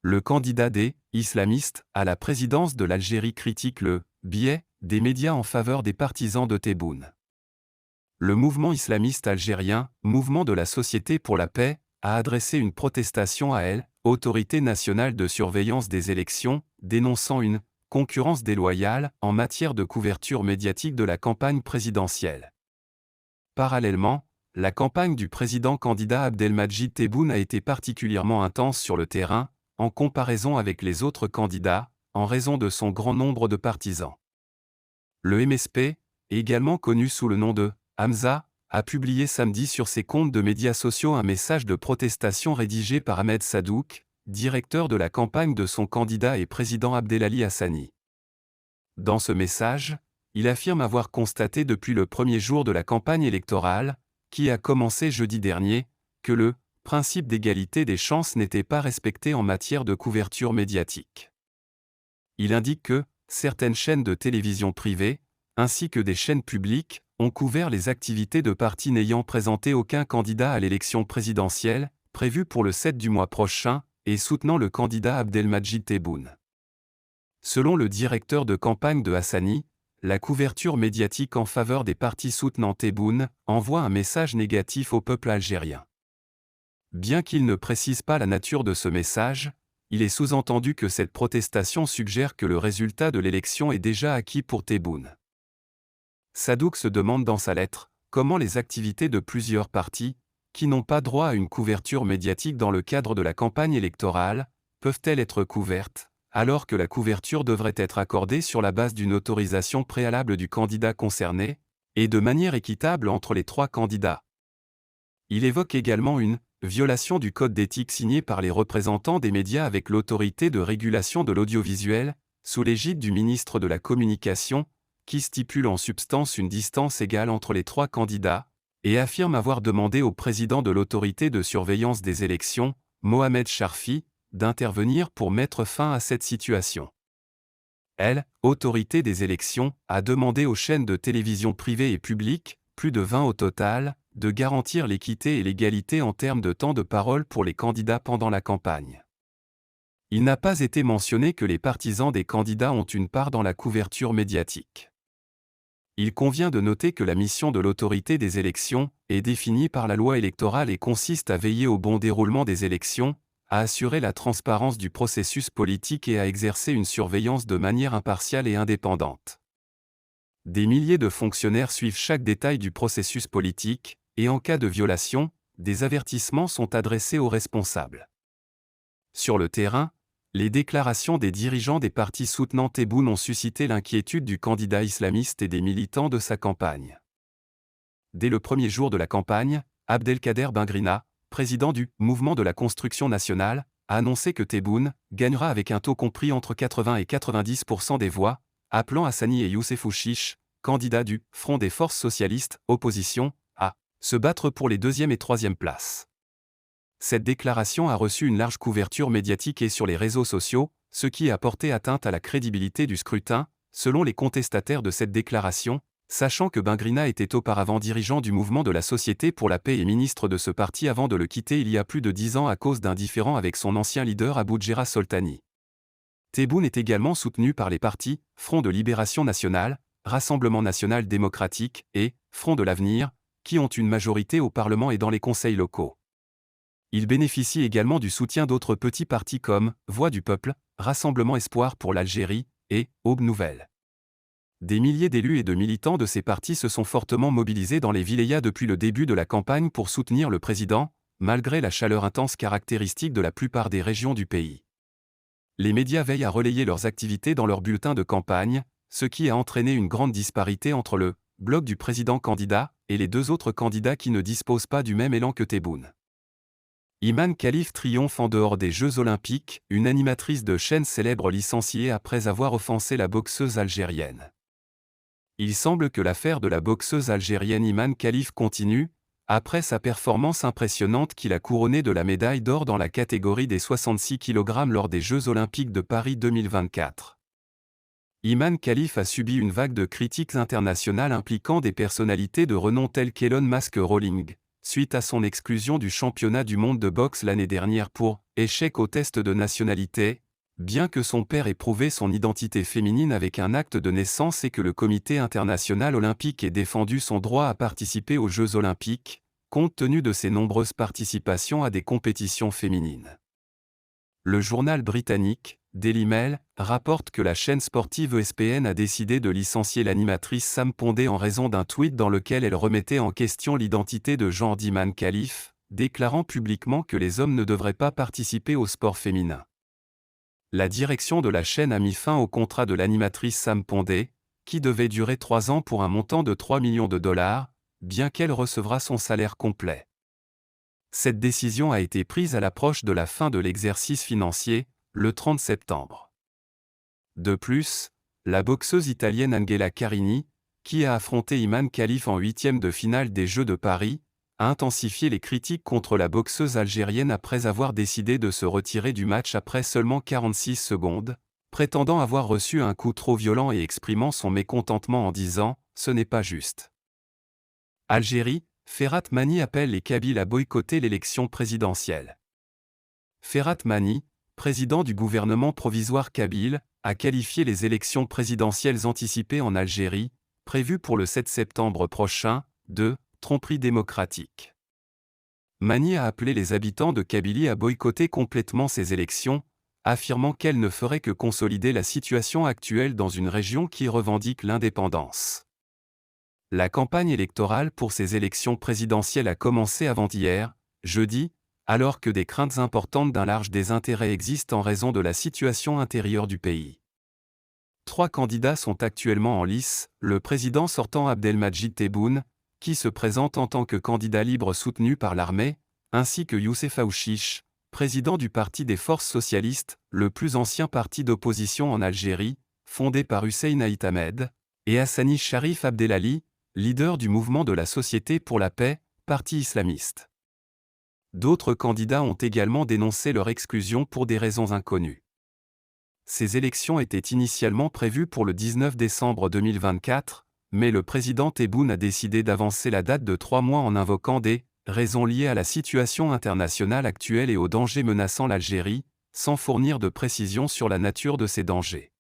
Le candidat des islamistes à la présidence de l'Algérie critique le biais des médias en faveur des partisans de Tebboune. Le mouvement islamiste algérien, Mouvement de la Société pour la Paix, a adressé une protestation à elle, Autorité nationale de surveillance des élections, dénonçant une concurrence déloyale en matière de couverture médiatique de la campagne présidentielle. Parallèlement, la campagne du président candidat Abdelmadjid Tebboune a été particulièrement intense sur le terrain, en comparaison avec les autres candidats, en raison de son grand nombre de partisans. Le MSP, également connu sous le nom de Hamza, a publié samedi sur ses comptes de médias sociaux un message de protestation rédigé par Ahmed Sadouk, directeur de la campagne de son candidat et président Abdelali Hassani. Dans ce message, il affirme avoir constaté depuis le premier jour de la campagne électorale, qui a commencé jeudi dernier, que le principe d'égalité des chances n'était pas respecté en matière de couverture médiatique. Il indique que certaines chaînes de télévision privées, ainsi que des chaînes publiques, ont couvert les activités de partis n'ayant présenté aucun candidat à l'élection présidentielle, prévue pour le 7 du mois prochain, et soutenant le candidat Abdelmadjid Tebboune. Selon le directeur de campagne de Hassani, la couverture médiatique en faveur des partis soutenant Tebboune envoie un message négatif au peuple algérien. Bien qu'il ne précise pas la nature de ce message, il est sous-entendu que cette protestation suggère que le résultat de l'élection est déjà acquis pour Tebboune. Sadouk se demande dans sa lettre comment les activités de plusieurs partis, qui n'ont pas droit à une couverture médiatique dans le cadre de la campagne électorale, peuvent-elles être couvertes, alors que la couverture devrait être accordée sur la base d'une autorisation préalable du candidat concerné, et de manière équitable entre les trois candidats. Il évoque également une violation du code d'éthique signé par les représentants des médias avec l'autorité de régulation de l'audiovisuel, sous l'égide du ministre de la Communication, qui stipule en substance une distance égale entre les trois candidats, et affirme avoir demandé au président de l'autorité de surveillance des élections, Mohamed Charfi, d'intervenir pour mettre fin à cette situation. Elle, autorité des élections, a demandé aux chaînes de télévision privées et publiques, plus de 20 au total, de garantir l'équité et l'égalité en termes de temps de parole pour les candidats pendant la campagne. Il n'a pas été mentionné que les partisans des candidats ont une part dans la couverture médiatique. Il convient de noter que la mission de l'autorité des élections est définie par la loi électorale et consiste à veiller au bon déroulement des élections, à assurer la transparence du processus politique et à exercer une surveillance de manière impartiale et indépendante. Des milliers de fonctionnaires suivent chaque détail du processus politique, et en cas de violation, des avertissements sont adressés aux responsables. Sur le terrain, les déclarations des dirigeants des partis soutenant Tebboune ont suscité l'inquiétude du candidat islamiste et des militants de sa campagne. Dès le premier jour de la campagne, Abdelkader Bengrina, président du Mouvement de la Construction nationale, a annoncé que Tebboune gagnera avec un taux compris entre 80 et 90% des voix, appelant Hassani et Youssefou Chiche, candidats du Front des forces socialistes, opposition, à se battre pour les deuxième et troisième places. Cette déclaration a reçu une large couverture médiatique et sur les réseaux sociaux, ce qui a porté atteinte à la crédibilité du scrutin, selon les contestataires de cette déclaration, sachant que Bengrina était auparavant dirigeant du Mouvement de la Société pour la Paix et ministre de ce parti avant de le quitter il y a plus de 10 ans à cause d'un différend avec son ancien leader Abou Djerra Soltani. Tebboune est également soutenu par les partis Front de Libération Nationale, Rassemblement National Démocratique et Front de l'Avenir, qui ont une majorité au Parlement et dans les conseils locaux. Il bénéficie également du soutien d'autres petits partis comme Voix du Peuple, Rassemblement Espoir pour l'Algérie et Aube Nouvelle. Des milliers d'élus et de militants de ces partis se sont fortement mobilisés dans les wilayas depuis le début de la campagne pour soutenir le président, malgré la chaleur intense caractéristique de la plupart des régions du pays. Les médias veillent à relayer leurs activités dans leurs bulletins de campagne, ce qui a entraîné une grande disparité entre le bloc du président candidat et les deux autres candidats qui ne disposent pas du même élan que Tebboune. Iman Khalif triomphe en dehors des Jeux Olympiques, une animatrice de chaîne célèbre licenciée après avoir offensé la boxeuse algérienne. Il semble que l'affaire de la boxeuse algérienne Iman Khalif continue, après sa performance impressionnante qui l'a couronnée de la médaille d'or dans la catégorie des 66 kg lors des Jeux Olympiques de Paris 2024. Iman Khalif a subi une vague de critiques internationales impliquant des personnalités de renom telles qu'Elon Musk Rowling, suite à son exclusion du championnat du monde de boxe l'année dernière pour échec au test de nationalité, bien que son père ait prouvé son identité féminine avec un acte de naissance et que le Comité international olympique ait défendu son droit à participer aux Jeux olympiques, compte tenu de ses nombreuses participations à des compétitions féminines. Le journal britannique, Daily Mail, rapporte que la chaîne sportive ESPN a décidé de licencier l'animatrice Sam Pondé en raison d'un tweet dans lequel elle remettait en question l'identité de genre d'Iman Khalif, déclarant publiquement que les hommes ne devraient pas participer au sport féminin. La direction de la chaîne a mis fin au contrat de l'animatrice Sam Pondé, qui devait durer 3 ans pour un montant de 3 millions de dollars, bien qu'elle recevra son salaire complet. Cette décision a été prise à l'approche de la fin de l'exercice financier, le 30 septembre. De plus, la boxeuse italienne Angela Carini, qui a affronté Iman Khalif en 8e de finale des Jeux de Paris, a intensifié les critiques contre la boxeuse algérienne après avoir décidé de se retirer du match après seulement 46 secondes, prétendant avoir reçu un coup trop violent et exprimant son mécontentement en disant « Ce n'est pas juste ». Algérie, Ferhat Mani appelle les Kabyles à boycotter l'élection présidentielle. Ferhat Mani, président du gouvernement provisoire kabyle, a qualifié les élections présidentielles anticipées en Algérie, prévues pour le 7 septembre prochain, de « tromperie démocratique ». Mani a appelé les habitants de Kabylie à boycotter complètement ces élections, affirmant qu'elles ne feraient que consolider la situation actuelle dans une région qui revendique l'indépendance. La campagne électorale pour ces élections présidentielles a commencé avant-hier, jeudi, alors que des craintes importantes d'un large désintérêt existent en raison de la situation intérieure du pays. 3 candidats sont actuellement en lice, le président sortant Abdelmadjid Tebboune, qui se présente en tant que candidat libre soutenu par l'armée, ainsi que Youssef Aouchiche, président du Parti des Forces Socialistes, le plus ancien parti d'opposition en Algérie, fondé par Hussein Aït Ahmed, et Hassani Sharif Abdelali, leader du mouvement de la Société pour la paix, parti islamiste. D'autres candidats ont également dénoncé leur exclusion pour des raisons inconnues. Ces élections étaient initialement prévues pour le 19 décembre 2024, mais le président Tebboune a décidé d'avancer la date de 3 mois en invoquant des raisons liées à la situation internationale actuelle et aux dangers menaçant l'Algérie, sans fournir de précisions sur la nature de ces dangers.